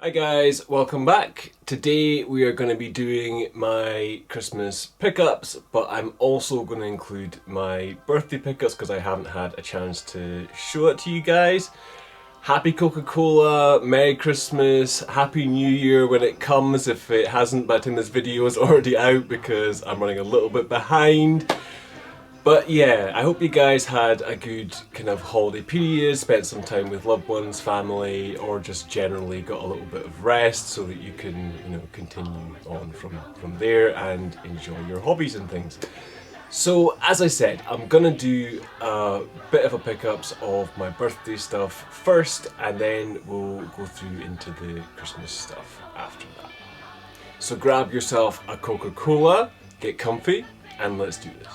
Hi guys, welcome back. Today we are going to be doing my Christmas pickups, but I'm also going to include my birthday pickups because I haven't had a chance to show it to you guys. Happy Coca-Cola, Merry Christmas, Happy New Year when it comes, if it hasn't by the time this video is already out because I'm running a little bit behind. But yeah, I hope you guys had a good kind of holiday period, spent some time with loved ones, family, or just generally got a little bit of rest so that you can, continue on from there and enjoy your hobbies and things. So as I said, I'm gonna do a bit of a pickups of my birthday stuff first, and then we'll go through into the Christmas stuff after that. So grab yourself a Coca-Cola, get comfy, and let's do this.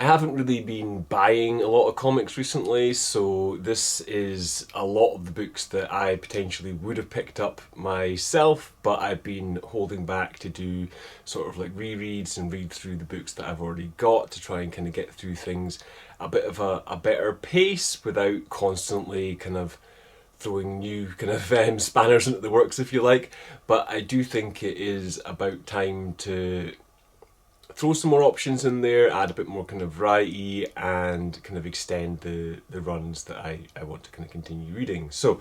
I haven't really been buying a lot of comics recently, so this is a lot of the books that I potentially would have picked up myself, but I've been holding back to do sort of like rereads and read through the books that I've already got to try and kind of get through things a bit of a better pace without constantly kind of throwing new kind of spanners into the works, if you like. But I do think it is about time to throw some more options in there, add a bit more kind of variety, and kind of extend the runs that I want to kind of continue reading. So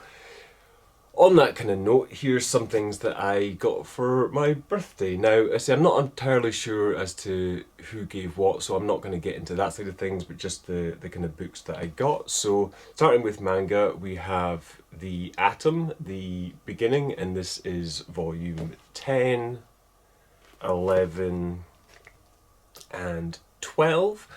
on that kind of note, here's some things that I got for my birthday. Now, I say I'm not entirely sure as to who gave what, so I'm not going to get into that side of things, but just the kind of books that I got. So starting with manga, we have The Atom, The Beginning, and this is volume 10, 11, and 12.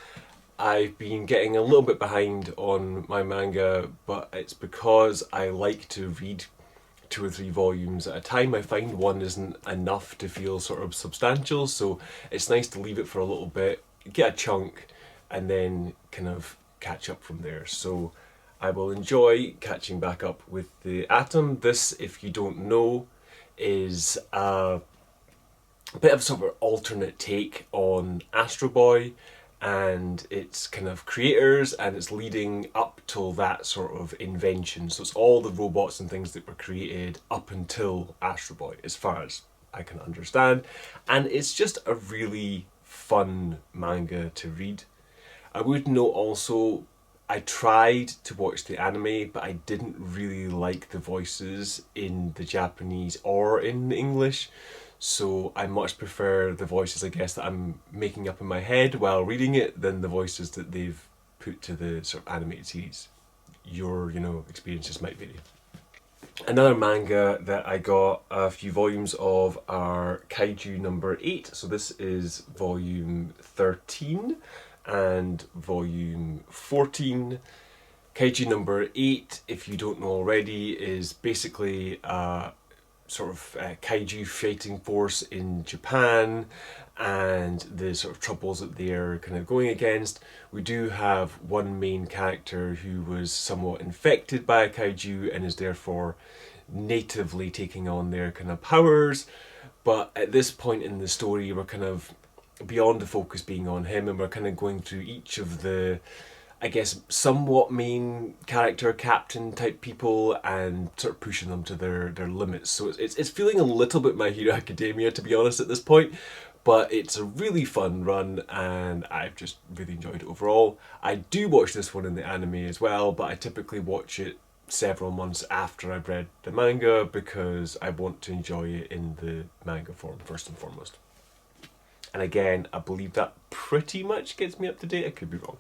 I've been getting a little bit behind on my manga, but it's because I like to read 2 or 3 volumes at a time. I find one isn't enough to feel sort of substantial, so it's nice to leave it for a little bit, get a chunk, and then kind of catch up from there. So I will enjoy catching back up with The Atom. This, if you don't know, is a bit of sort of alternate take on Astro Boy and its kind of creators, and it's leading up till that sort of invention. So it's all the robots and things that were created up until Astro Boy, as far as I can understand. And it's just a really fun manga to read. I would note also, I tried to watch the anime, but I didn't really like the voices in the Japanese or in the English. So I much prefer the voices, I guess, that I'm making up in my head while reading it than the voices that they've put to the sort of animated series. Your, experiences might vary. Another manga that I got a few volumes of are Kaiju number 8. So this is volume 13 and volume 14. Kaiju number 8, if you don't know already, is basically sort of kaiju fighting force in Japan and the sort of troubles that they're kind of going against. We do have one main character who was somewhat infected by a kaiju and is therefore natively taking on their kind of powers. But at this point in the story, we're kind of beyond the focus being on him, and we're kind of going through each of the, I guess, somewhat main character captain type people and sort of pushing them to their limits. So it's feeling a little bit My Hero Academia, to be honest, at this point. But it's a really fun run and I've just really enjoyed it overall. I do watch this one in the anime as well, but I typically watch it several months after I've read the manga because I want to enjoy it in the manga form first and foremost. And again, I believe that pretty much gets me up to date. I could be wrong.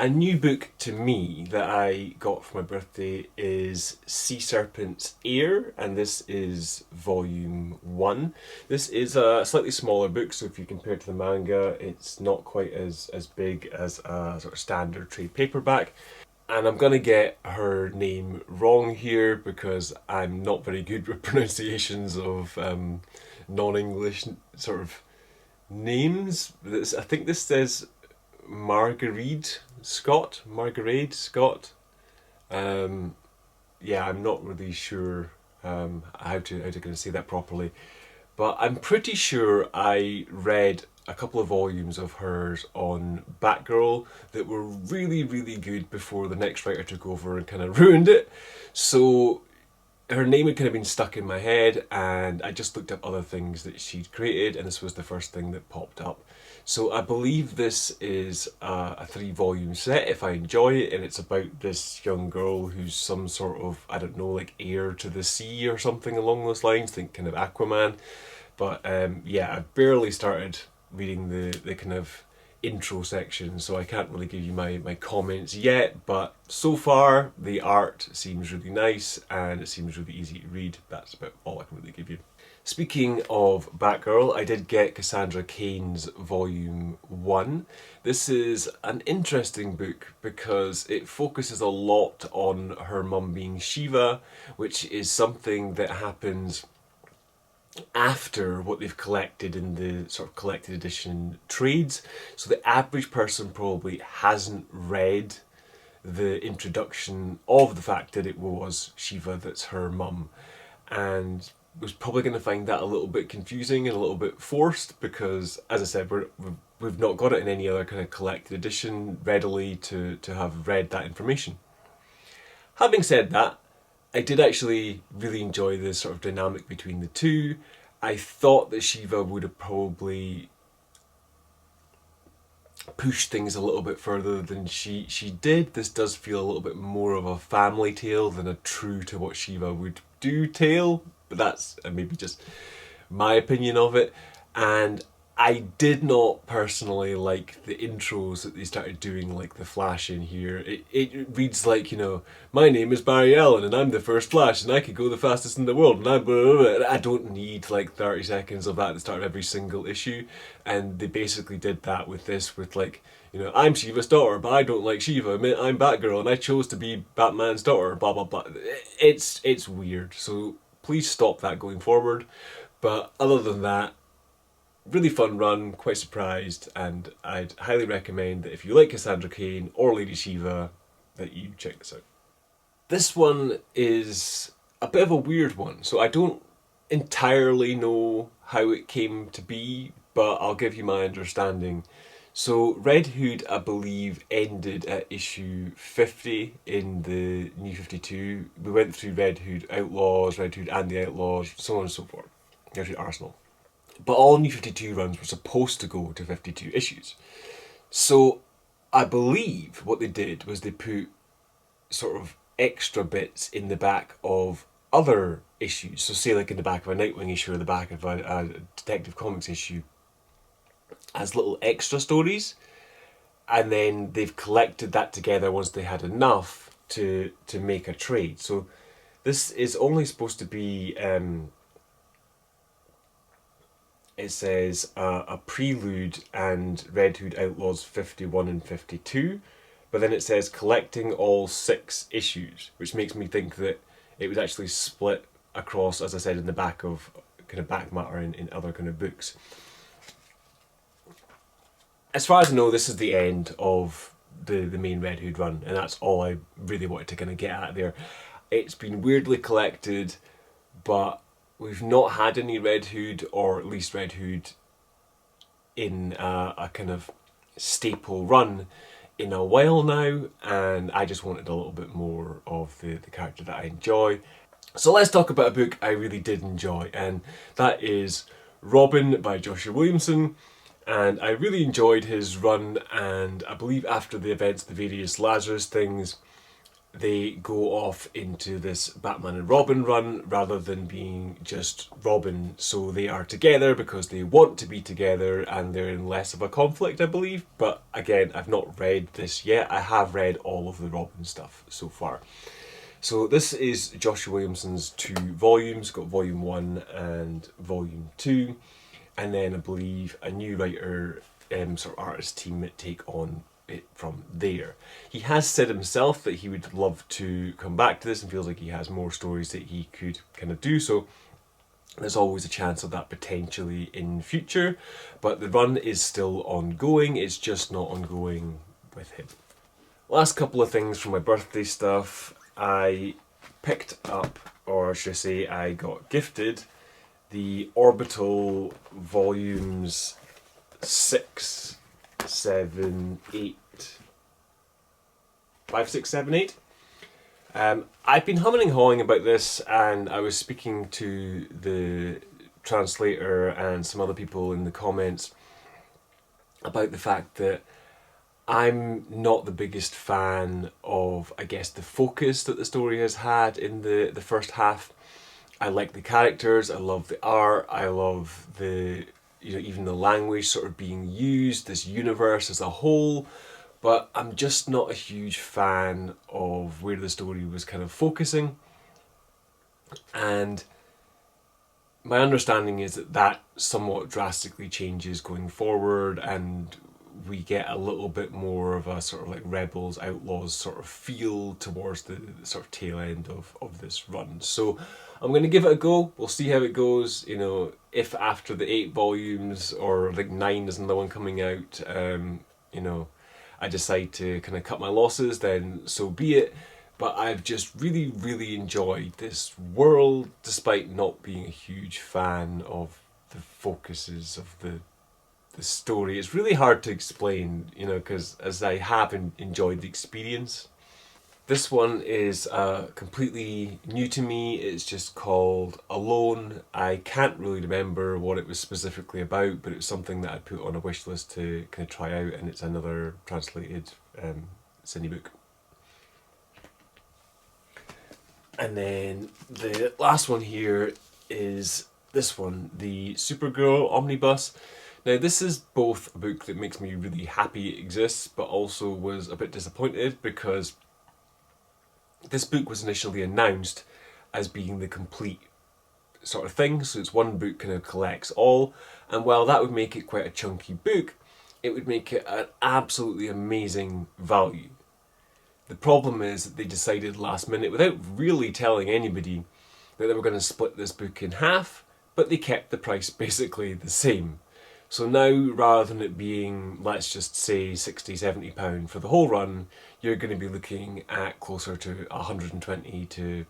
A new book to me that I got for my birthday is Sea Serpent's Heir, and this is volume 1. This is a slightly smaller book, so if you compare it to the manga, it's not quite as big as a sort of standard trade paperback. And I'm gonna get her name wrong here because I'm not very good with pronunciations of non-English sort of names. I think this says Marguerite Scott. Yeah, I'm not really sure how to kind of say that properly, but I'm pretty sure I read a couple of volumes of hers on Batgirl that were really, really good before the next writer took over and kind of ruined it. So her name had kind of been stuck in my head, and I just looked up other things that she'd created, and this was the first thing that popped up. So I believe this is a 3-volume set if I enjoy it, and it's about this young girl who's some sort of, I don't know, like heir to the sea or something along those lines, think kind of Aquaman. But yeah, I've barely started reading the kind of intro section, so I can't really give you my comments yet, but so far the art seems really nice and it seems really easy to read. That's about all I can really give you. Speaking of Batgirl, I did get Cassandra Cain's Volume 1. This is an interesting book because it focuses a lot on her mum being Shiva, which is something that happens after what they've collected in the sort of collected edition trades. So the average person probably hasn't read the introduction of the fact that it was Shiva that's her mum, and was probably going to find that a little bit confusing and a little bit forced because, as I said, we've not got it in any other kind of collected edition readily to have read that information. Having said that, I did actually really enjoy the sort of dynamic between the two. I thought that Shiva would have probably pushed things a little bit further than she did. This does feel a little bit more of a family tale than a true to what Shiva would do tale, but that's maybe just my opinion of it. And I did not personally like the intros that they started doing, like the Flash in here. It reads like, you know, my name is Barry Allen and I'm the first Flash and I could go the fastest in the world and I'm blah, blah, blah. I don't need like 30 seconds of that at the start of every single issue. And they basically did that with this, with like, you know, I'm Shiva's daughter, but I don't like Shiva. I'm Batgirl and I chose to be Batman's daughter, blah, blah, blah. It's weird. So please stop that going forward. But other than that, really fun run, quite surprised, and I'd highly recommend that if you like Cassandra Cain or Lady Shiva, that you check this out. This one is a bit of a weird one, so I don't entirely know how it came to be, but I'll give you my understanding. So Red Hood, I believe, ended at issue 50 in the New 52. We went through Red Hood Outlaws, Red Hood and the Outlaws, so on and so forth. Red Hood Arsenal. But all New 52 runs were supposed to go to 52 issues. So I believe what they did was they put sort of extra bits in the back of other issues. So say like in the back of a Nightwing issue or the back of a Detective Comics issue as little extra stories. And then they've collected that together once they had enough to make a trade. So this is only supposed to be... it says a prelude and Red Hood Outlaws 51 and 52, but then it says collecting all 6 issues, which makes me think that it was actually split across, as I said, in the back of kind of back matter in other kind of books. As far as I know, this is the end of the main Red Hood run, and that's all I really wanted to kind of get at there. It's been weirdly collected, but we've not had any Red Hood, or at least Red Hood in a kind of staple run in a while now, and I just wanted a little bit more of the character that I enjoy. So let's talk about a book I really did enjoy, and that is Robin by Joshua Williamson. And I really enjoyed his run, and I believe after the events, the various Lazarus things, they go off into this Batman and Robin run rather than being just Robin. So they are together because they want to be together and they're in less of a conflict, I believe. But again, I've not read this yet. I have read all of the Robin stuff so far. So this is Joshua Williamson's 2 volumes, got volume 1 and volume 2. And then I believe a new writer, sort of artist team take on it from there. He has said himself that he would love to come back to this and feels like he has more stories that he could kind of do, so there's always a chance of that potentially in future, but the run is still ongoing, it's just not ongoing with him. Last couple of things from my birthday stuff. I picked up, or should I say I got gifted, the Orbital volumes 6, 7, 8. 5, 6, 7, 8. I've been humming and hawing about this, and I was speaking to the translator and some other people in the comments about the fact that I'm not the biggest fan of, I guess, the focus that the story has had in the first half. I like the characters, I love the art, I love the, even the language sort of being used, this universe as a whole, but I'm just not a huge fan of where the story was kind of focusing. And my understanding is that that somewhat drastically changes going forward, and we get a little bit more of a sort of like Rebels, Outlaws sort of feel towards the sort of tail end of this run. So I'm going to give it a go. We'll see how it goes. If after the 8 volumes, or like 9 is another one coming out, I decide to kind of cut my losses, then so be it. But I've just really, really enjoyed this world, despite not being a huge fan of the focuses of the story. It's really hard to explain, because as I have enjoyed the experience. This one is completely new to me. It's just called Alone. I can't really remember what it was specifically about, but it was something that I put on a wish list to kind of try out, and it's another translated cine book. And then the last one here is this one, the Supergirl Omnibus. Now this is both a book that makes me really happy it exists, but also was a bit disappointed because this book was initially announced as being the complete sort of thing, so it's one book kind of collects all, and while that would make it quite a chunky book, it would make it an absolutely amazing value. The problem is that they decided last minute, without really telling anybody, that they were going to split this book in half, but they kept the price basically the same. So now, rather than it being, let's just say, £60–70 for the whole run, you're going to be looking at closer to 120 to,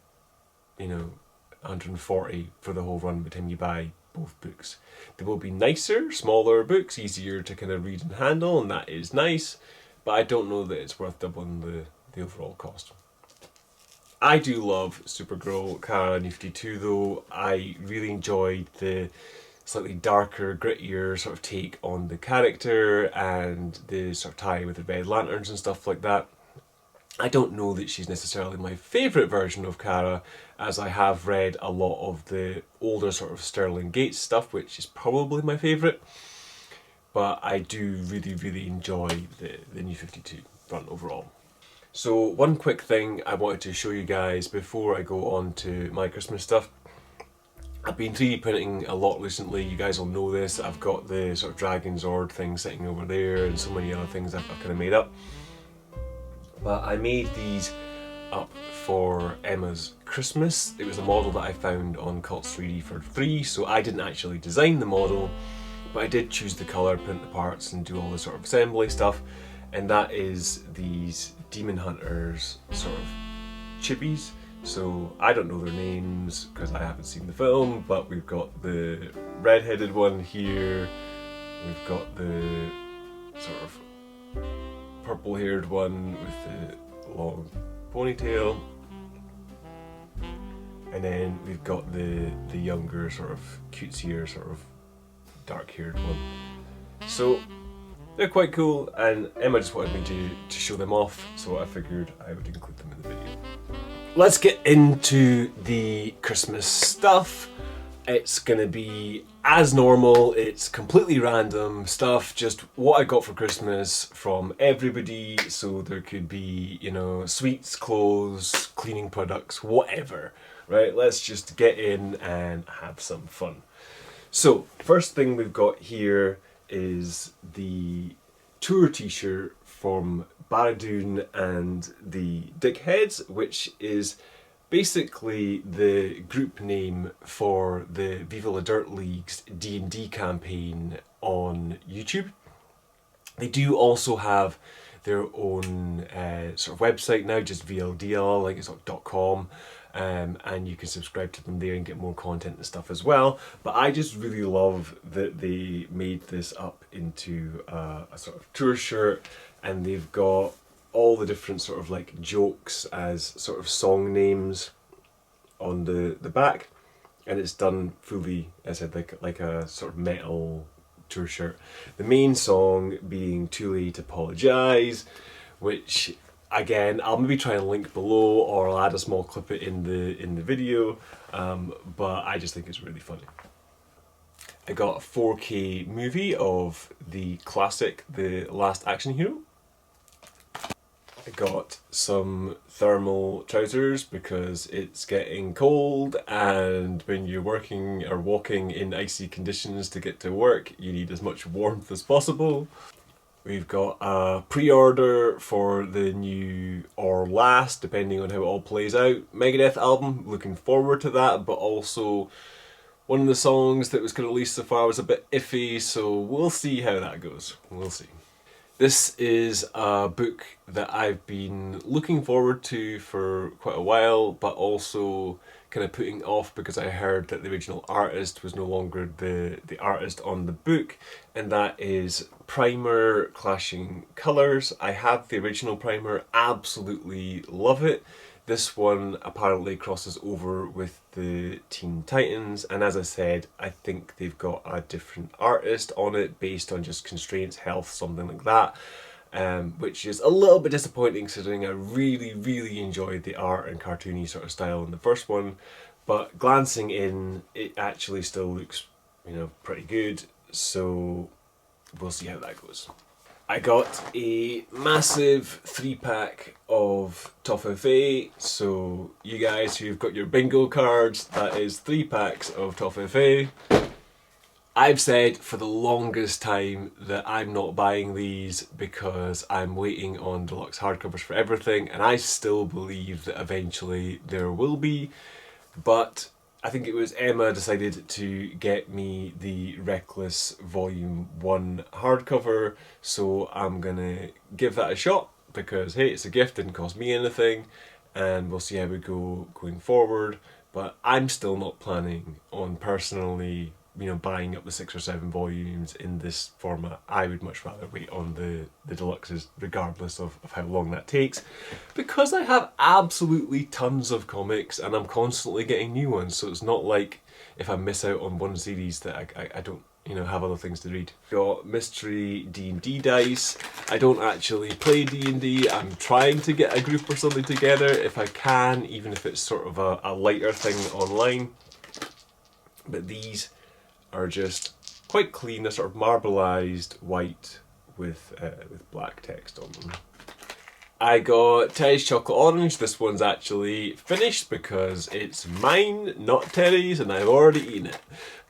140 for the whole run by the time you buy both books. They will be nicer, smaller books, easier to kind of read and handle, and that is nice, but I don't know that it's worth doubling the overall cost. I do love Supergirl Kara New 52 though. I really enjoyed the slightly darker, grittier sort of take on the character and the sort of tie with the Red Lanterns and stuff like that. I don't know that she's necessarily my favourite version of Kara, as I have read a lot of the older sort of Sterling Gates stuff, which is probably my favourite. But I do really, really enjoy the New 52 run overall. So one quick thing I wanted to show you guys before I go on to my Christmas stuff. I've been 3D printing a lot recently, you guys will know this. I've got the sort of Dragon Zord thing sitting over there and so many other things I've kind of made up. But I made these up for Emma's Christmas. It was a model that I found on Cults 3D for free, so I didn't actually design the model, but I did choose the colour, print the parts and do all the sort of assembly stuff. And that is these Demon Hunters sort of chibis. So I don't know their names because I haven't seen the film, but we've got the red-headed one here, we've got the sort of purple-haired one with the long ponytail, and then we've got the younger sort of cutesier sort of dark-haired one. So they're quite cool, and Emma just wanted me to show them off, so I figured I would include them in the video. Let's get into the Christmas stuff. It's gonna be as normal, it's completely random stuff, just what I got for Christmas from everybody. So there could be, sweets, clothes, cleaning products, whatever, right? Let's just get in and have some fun. So, first thing we've got here is the tour t-shirt from Baradoon and the Dickheads, which is basically the group name for the Viva La Dirt League's D&D campaign on YouTube. They do also have their own sort of website now, just VLDL, like it's .com. and you can subscribe to them there and get more content and stuff as well. But I just really love that they made this up into a sort of tour shirt, and they've got all the different sort of like jokes as sort of song names on the back, and it's done fully, as I said, like a sort of metal tour shirt. The main song being Toulet to Pologize, which again I'll maybe try and link below, or I'll add a small clip in the video, but I just think it's really funny. I got a 4K movie of the classic The Last Action Hero. I got some thermal trousers because it's getting cold, and when you're working or walking in icy conditions to get to work, you need as much warmth as possible. We've got a pre-order for the new, or last, depending on how it all plays out, Megadeth album. Looking forward to that, but also one of the songs that was kind of released so far was a bit iffy, so we'll see how that goes. We'll see. This is a book that I've been looking forward to for quite a while, but also kind of putting off because I heard that the original artist was no longer the artist on the book, and that is Primer Clashing Colours. I have the original Primer, absolutely love it. This one apparently crosses over with the Teen Titans, and as I said, I think they've got a different artist on it based on just constraints, health, something like that, which is a little bit disappointing considering I really enjoyed the art and cartoony sort of style in the first one, but glancing in, it actually still looks, you know, pretty good, so we'll see how that goes. I got a massive 3-pack of Toffee, so you guys who've got your bingo cards, that is 3 packs of Toffee. I've said for the longest time that I'm not buying these because I'm waiting on deluxe hardcovers for everything, and I still believe that eventually there will be, but I think it was Emma decided to get me the Reckless Volume 1 hardcover, so I'm gonna give that a shot because hey, it's a gift, didn't cost me anything, and we'll see how we go going forward. But I'm still not planning on personally, you know, buying up the 6 or 7 volumes in this format. I would much rather wait on the deluxes, regardless of how long that takes, because I have absolutely tons of comics and I'm constantly getting new ones, so it's not like if I miss out on one series that I don't, you know, have other things to read. Got Mystery D&D dice. I don't actually play D&D. I'm trying to get a group or something together if I can, even if it's sort of a lighter thing online. But these are just quite clean. They're sort of marbleized white with black text on them. I got Terry's Chocolate Orange. This one's actually finished because it's mine, not Terry's, and I've already eaten it.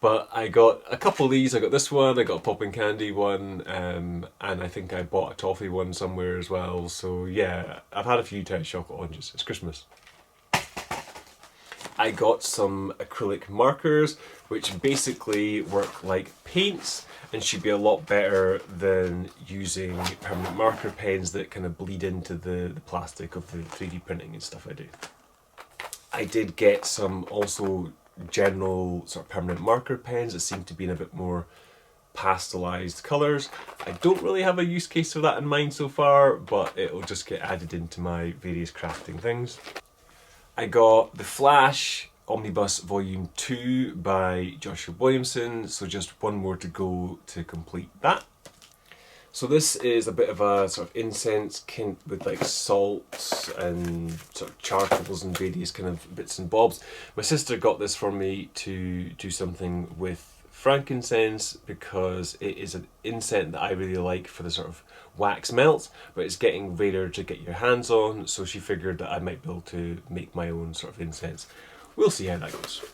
But I got a couple of these. I got this one, I got a Poppin' Candy one, and I think I bought a toffee one somewhere as well. So yeah, I've had a few Terry's Chocolate Oranges. It's Christmas. I got some acrylic markers, which basically work like paints and should be a lot better than using permanent marker pens that kind of bleed into the plastic of the 3D printing and stuff I do. I did get some also general sort of permanent marker pens that seem to be in a bit more pastelized colours. I don't really have a use case for that in mind so far, but it'll just get added into my various crafting things. I got The Flash Omnibus Volume 2 by Joshua Williamson, so just one more to go to complete that. So this is a bit of a sort of incense kit with like salts and sort of charcoals and various kind of bits and bobs. My sister got this for me to do something with frankincense because it is an incense that I really like for the sort of wax melts, but it's getting rarer to get your hands on, so she figured that I might be able to make my own sort of incense. We'll see how that goes.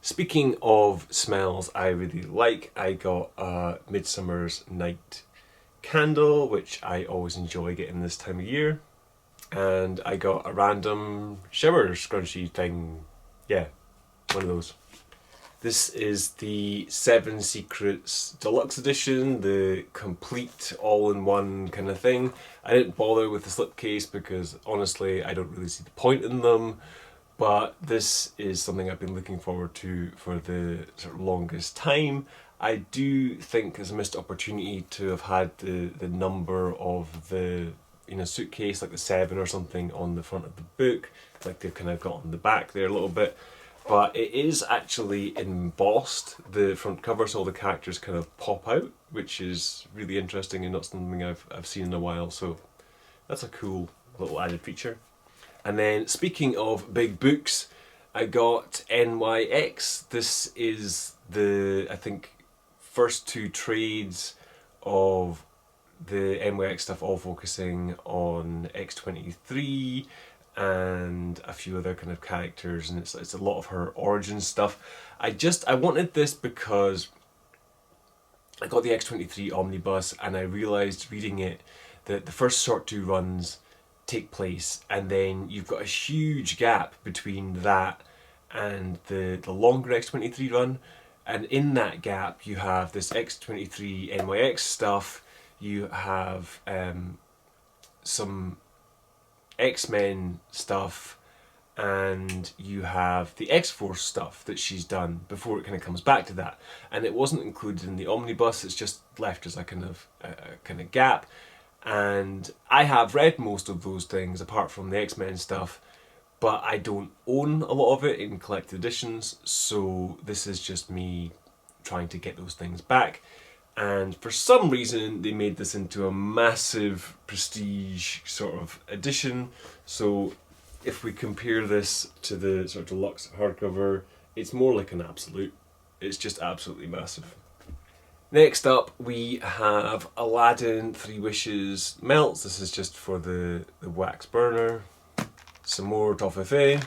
Speaking of smells I really like, I got a Midsummer's Night candle, which I always enjoy getting this time of year, and I got a random shower scrunchie thing. Yeah, one of those. This is the 7 Secrets Deluxe Edition, the complete all-in-one kind of thing. I didn't bother with the slipcase because honestly I don't really see the point in them, but this is something I've been looking forward to for the sort of longest time. I do think there's a missed opportunity to have had the number of the suitcase, like the 7 or something, on the front of the book, like they've kind of got on the back there a little bit. But it is actually embossed, the front cover, so all the characters kind of pop out, which is really interesting and not something I've seen in a while, so that's a cool little added feature. And then, speaking of big books, I got NYX. This is the, I think, first 2 trades of the NYX stuff, all focusing on X-23 and a few other kind of characters, and it's a lot of her origin stuff. I wanted this because I got the X-23 omnibus and I realised reading it that the first sort 2 runs take place, and then you've got a huge gap between that and the longer X-23 run, and in that gap you have this X-23 NYX stuff, you have some X-Men stuff, and you have the X-Force stuff that she's done before it kind of comes back to that, and it wasn't included in the omnibus. It's just left as a kind of gap, and I have read most of those things apart from the X-Men stuff, but I don't own a lot of it in collected editions, so this is just me trying to get those things back. And for some reason they made this into a massive prestige sort of edition, so if we compare this to the sort of deluxe hardcover, it's more like an absolute. It's just absolutely massive. Next up we have Aladdin 3 Wishes Melts. This is just for the wax burner. Some more Toffee.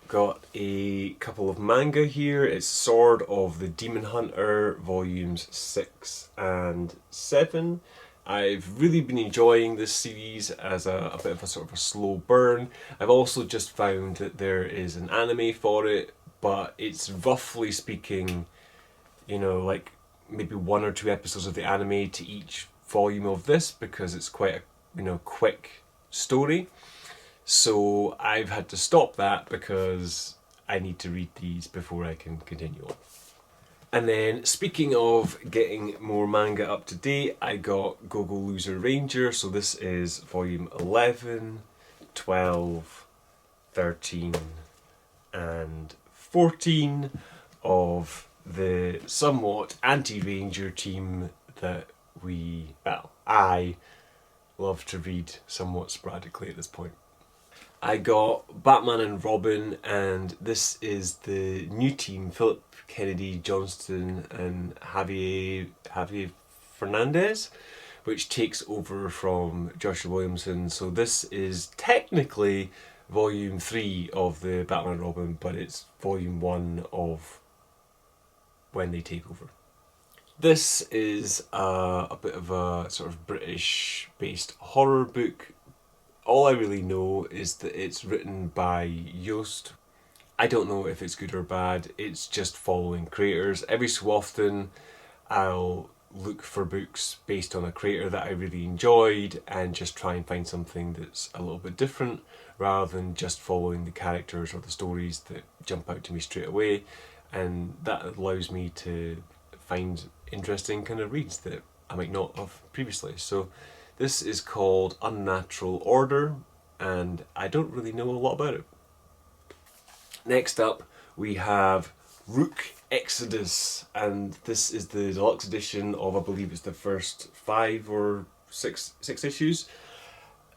Got a couple of manga here. It's Sword of the Demon Hunter volumes 6 and 7. I've really been enjoying this series as a bit of a sort of a slow burn. I've also just found that there is an anime for it, but it's roughly speaking, like maybe 1 or 2 episodes of the anime to each volume of this, because it's quite a quick story. So I've had to stop that because I need to read these before I can continue on. And then, speaking of getting more manga up to date, I got Go-Go Loser Ranger. So this is volume 11, 12, 13 and 14 of the somewhat anti-Ranger team that I love to read somewhat sporadically at this point. I got Batman and Robin, and this is the new team, Philip Kennedy Johnston and Javier Fernandez, which takes over from Joshua Williamson. So this is technically volume 3 of the Batman and Robin, but it's volume 1 of when they take over. This is a bit of a sort of British based horror book. All I really know is that it's written by Yoast. I don't know if it's good or bad, it's just following creators. Every so often I'll look for books based on a creator that I really enjoyed and just try and find something that's a little bit different, rather than just following the characters or the stories that jump out to me straight away. And that allows me to find interesting kind of reads that I might not have previously. So this is called Unnatural Order, and I don't really know a lot about it. Next up we have Rook Exodus, and this is the deluxe edition of, I believe it's the first 5 or 6 issues.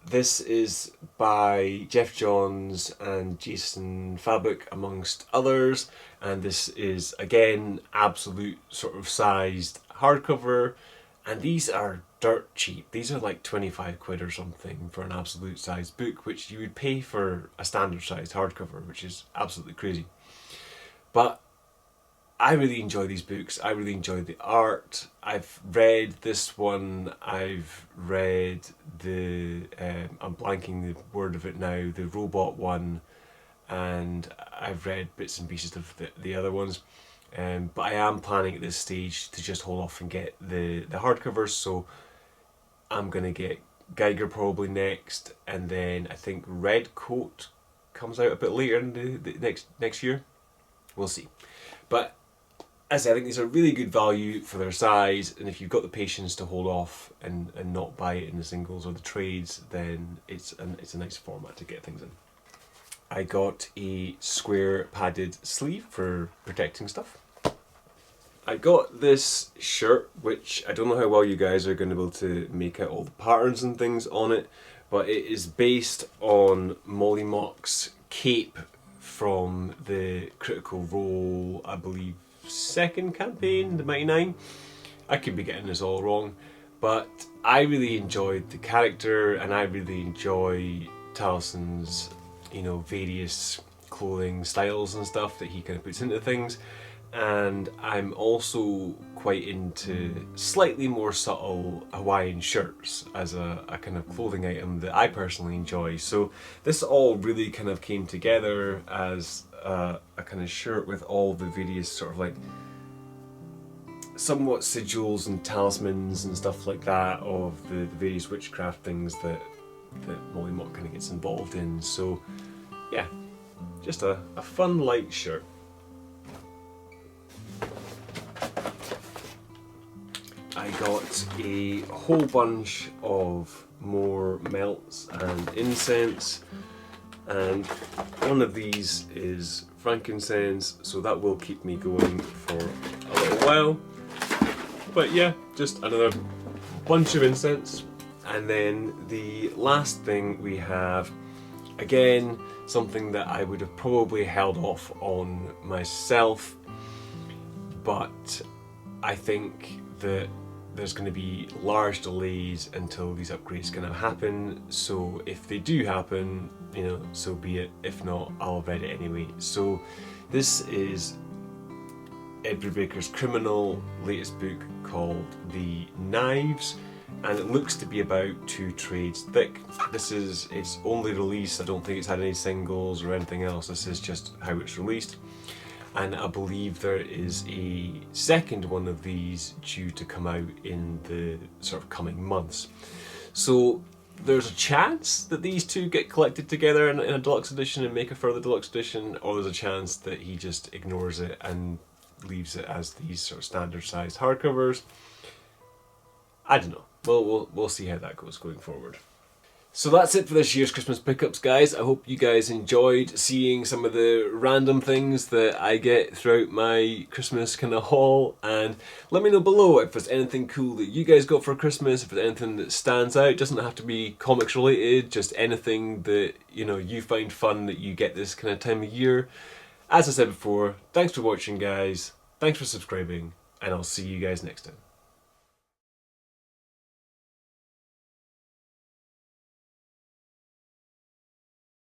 This is by Jeff Johns and Jason Fabok amongst others, and this is again absolute sort of sized hardcover, and these are dirt cheap. These are like 25 quid or something for an absolute sized book, which you would pay for a standard sized hardcover, which is absolutely crazy. But I really enjoy these books. I really enjoy the art. I've read this one. I've read the, I'm blanking the word of it now, the robot one, and I've read bits and pieces of the other ones. But I am planning at this stage to just hold off and get the hardcovers, so I'm going to get Geiger probably next, and then I think Red Coat comes out a bit later in the next year. We'll see. But as I say, I think these are really good value for their size, and if you've got the patience to hold off and not buy it in the singles or the trades, then it's a nice format to get things in. I got a square padded sleeve for protecting stuff. I got this shirt, which I don't know how well you guys are going to be able to make out all the patterns and things on it, but it is based on Molly Mock's cape from the Critical Role, I believe, second campaign, the Mighty Nine. I could be getting this all wrong, but I really enjoyed the character, and I really enjoy Talison's, you know, various clothing styles and stuff that he kind of puts into things. And I'm also quite into slightly more subtle Hawaiian shirts as a kind of clothing item that I personally enjoy. So this all really kind of came together as a kind of shirt with all the various sort of like somewhat sigils and talismans and stuff like that of the various witchcraft things that Molly Mock kind of gets involved in. So yeah, just a fun light shirt. I got a whole bunch of more melts and incense, and one of these is frankincense, so that will keep me going for a little while. But yeah, just another bunch of incense. And then the last thing we have, again, something that I would have probably held off on myself, but I think that there's going to be large delays until these upgrades kind of happen. So if they do happen, you know, so be it. If not, I'll have read it anyway. So this is Ed Brubaker's Criminal latest book called The Knives, and it looks to be about 2 trades thick. This is its only release. I don't think it's had any singles or anything else. This is just how it's released. And I believe there is a second one of these due to come out in the sort of coming months. So there's a chance that these two get collected together in a deluxe edition and make a further deluxe edition, or there's a chance that he just ignores it and leaves it as these sort of standard sized hardcovers. I don't know. We'll see how that goes going forward. So that's it for this year's Christmas pickups, guys. I hope you guys enjoyed seeing some of the random things that I get throughout my Christmas kind of haul, and let me know below if there's anything cool that you guys got for Christmas, if there's anything that stands out. It doesn't have to be comics related, just anything that, you know, you find fun that you get this kind of time of year. As I said before, thanks for watching, guys. Thanks for subscribing, and I'll see you guys next time.